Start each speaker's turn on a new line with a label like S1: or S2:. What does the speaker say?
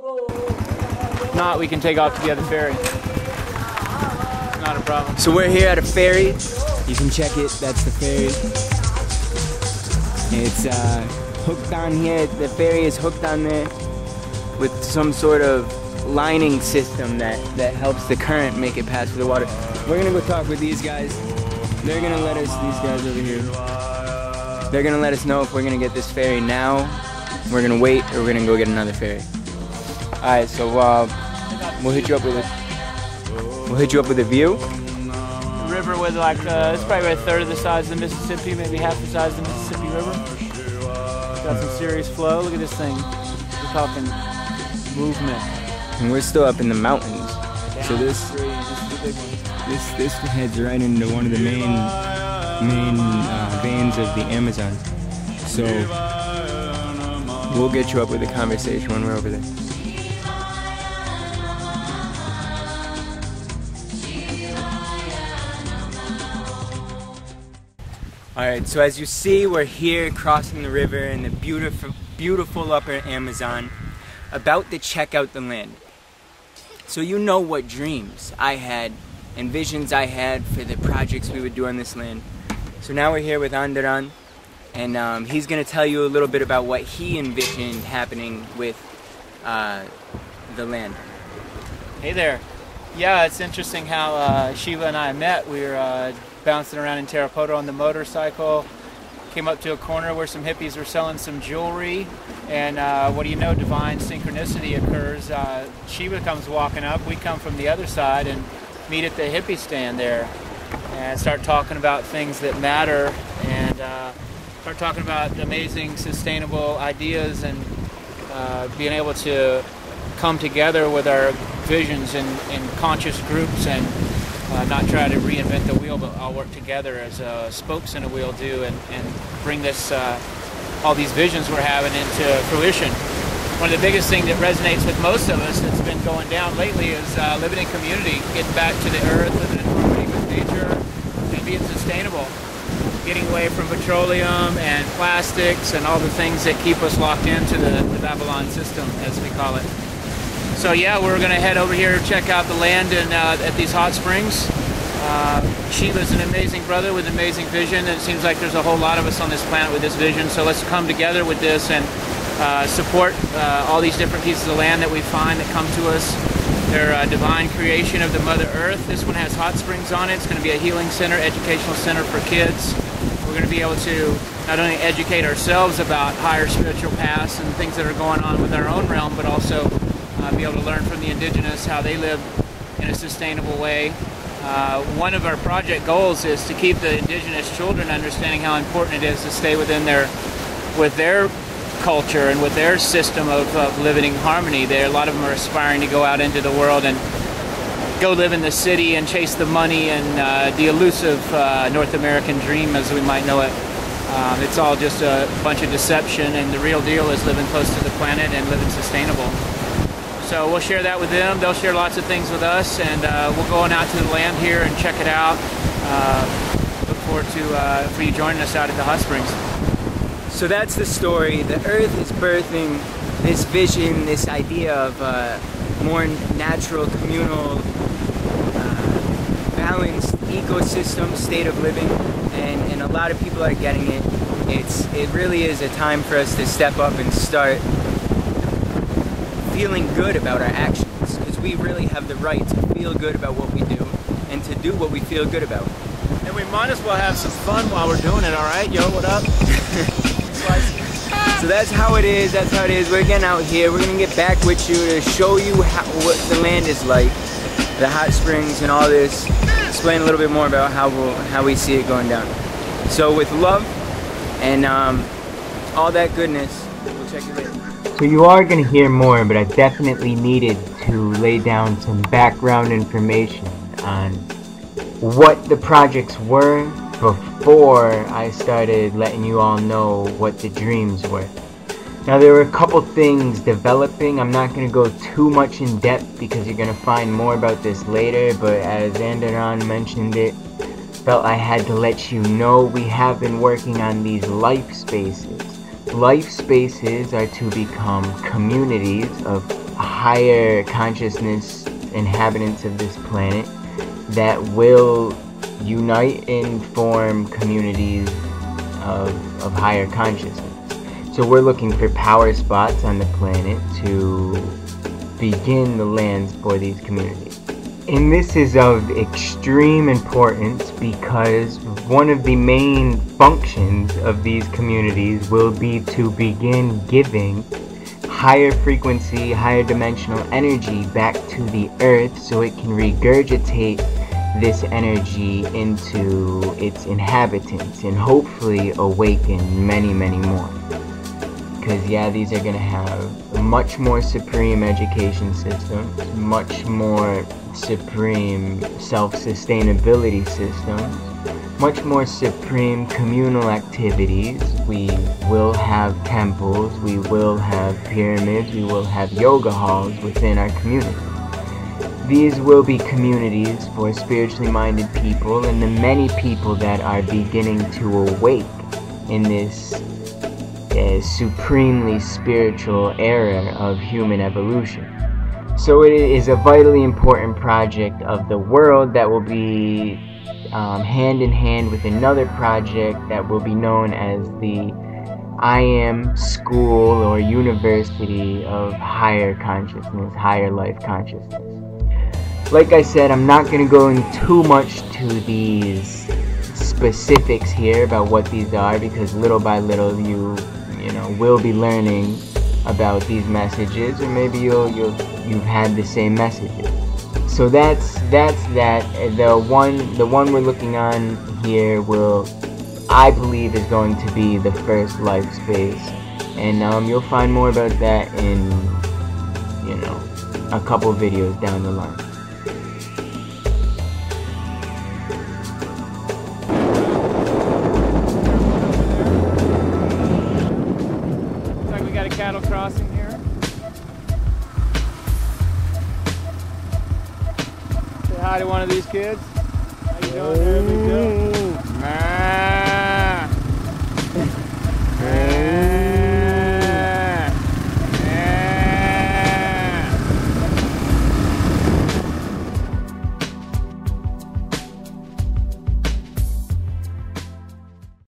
S1: If not, we can take off to the other ferry. Not a problem.
S2: So we're here at a ferry. You can check it. That's the ferry. It's hooked on here. The ferry is hooked on there with some sort of lining system that helps the current make it pass through the water. We're gonna go talk with these guys. They're gonna let us, these guys over here, they're gonna let us know if we're gonna get this ferry now, we're gonna wait, or we're gonna go get another ferry. Alright, so we'll hit you up with a view.
S1: The river with like, it's probably about a third of the size of the Mississippi, maybe half the size of the Mississippi River. Got some serious flow. Look at this thing. We're talking movement.
S2: And we're still up in the mountains. So this heads right into one of the main veins of the Amazon. So we'll get you up with a conversation when we're over there. Alright, so as you see, we're here crossing the river in the beautiful upper Amazon, about to check out the land. So you know what dreams I had and visions I had for the projects we would do on this land. So now we're here with Anderan, and he's going to tell you a little bit about what he envisioned happening with the land.
S1: Hey there. Yeah, it's interesting how Shiva and I met. We were bouncing around in Tarapoto on the motorcycle, came up to a corner where some hippies were selling some jewelry, and what do you know, divine synchronicity occurs. Shiva comes walking up, we come from the other side and meet at the hippie stand there and start talking about things that matter, and start talking about amazing sustainable ideas, and being able to come together with our visions in conscious groups, and not try to reinvent the wheel, but all work together as spokes in a wheel do, and bring this all these visions we're having into fruition. One of the biggest things that resonates with most of us that's been going down lately is living in community, getting back to the earth, living in harmony with nature, and being sustainable. Getting away from petroleum and plastics and all the things that keep us locked into the Babylon system, as we call it. So yeah, we're going to head over here, check out the land and at these hot springs. Shiva's an amazing brother with an amazing vision, and it seems like there's a whole lot of us on this planet with this vision. So let's come together with this and support all these different pieces of land that we find that come to us. They're a divine creation of the Mother Earth. This one has hot springs on it. It's going to be a healing center, educational center for kids. We're going to be able to not only educate ourselves about higher spiritual paths and things that are going on with our own realm, but also be able to learn from the indigenous how they live in a sustainable way. One of our project goals is to keep the indigenous children understanding how important it is to stay within with their culture and with their system of living in harmony. A lot of them are aspiring to go out into the world and go live in the city and chase the money and the elusive North American dream, as we might know it. It's all just a bunch of deception, and the real deal is living close to the planet and living sustainable. So we'll share that with them. They'll share lots of things with us, and we'll go on out to the land here and check it out. Look forward to for you joining us out at the hot springs.
S2: So that's the story. The earth is birthing this vision, this idea of more natural, communal, balanced ecosystem, state of living, and a lot of people are getting it. It really is a time for us to step up and start feeling good about our actions, because we really have the right to feel good about what we do and to do what we feel good about.
S1: And we might as well have some fun while we're doing it, all right? Yo, what up?
S2: So that's how it is. That's how it is. We're getting out here. We're gonna get back with you to show you what the land is like, the hot springs and all this. Explain a little bit more about how we see it going down. So with love and all that goodness, we'll check you later. So you are going to hear more, but I definitely needed to lay down some background information on what the projects were before I started letting you all know what the dreams were. Now there were a couple things developing. I'm not going to go too much in depth because you're going to find more about this later, but as Anderan mentioned it, felt I had to let you know we have been working on these life spaces. Life spaces are to become communities of higher consciousness inhabitants of this planet that will unite and form communities of higher consciousness. So we're looking for power spots on the planet to begin the lands for these communities. And this is of extreme importance because one of the main functions of these communities will be to begin giving higher frequency, higher dimensional energy back to the earth so it can regurgitate this energy into its inhabitants and hopefully awaken many, many more. Because yeah, these are going to have much more supreme education systems, much more supreme self-sustainability systems, much more supreme communal activities. We will have temples, we will have pyramids, we will have yoga halls within our community. These will be communities for spiritually minded people and the many people that are beginning to awake in this supremely spiritual era of human evolution. So it is a vitally important project of the world that will be hand in hand with another project that will be known as the I Am School or University of Higher Consciousness, Higher Life Consciousness. Like I said, I'm not going to go in too much to these specifics here about what these are because little by little you will be learning about these messages, or maybe you've had the same messages. So that's that. The one we're looking on here I believe is going to be the first life space, and you'll find more about that in a couple videos down the line.
S1: Cattle crossing here. Say hi to one of these kids. How you doing there, big deal?